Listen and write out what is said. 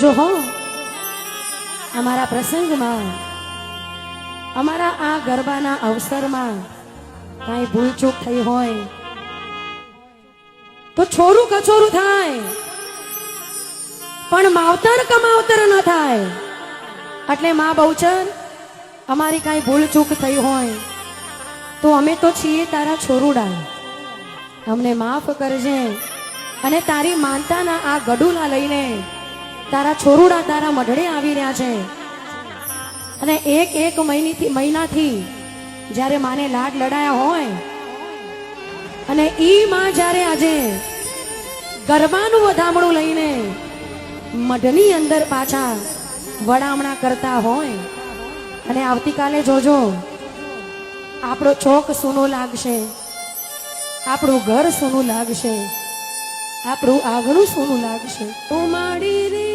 જો હો અમારા પ્રસંગમાં અમારા આ ગરબાના અવસરમાં કાંઈ ભૂલચૂક થઈ હોય તો છોરું કચોરું થાય પણ માવતર કમાવતર ન થાય. એટલે માં બહુચર અમારી કાંઈ ભૂલચૂક થઈ હોય તો અમે તો છીએ તારા છોરુડા, અમને માફ કરજે. અને તારી માનતાના આ ગડુલા લઈને તારા છોરુડા તારા મઢડે આવી રહ્યા છે. અને એક મહિનાથી જ્યારે માને લાડ લડાયા હોય અને ઈ માં જ્યારે આજે ગરબાનું વધામણું લઈને મઢની અંદર પાછા વડામણા કરતા હોય અને આવતીકાલે જોજો આપણો ચોક સૂનો લાગશે, આપણું ઘર સૂનું લાગશે, આપણું આંગણું સૂનું લાગશે. તું માડી રે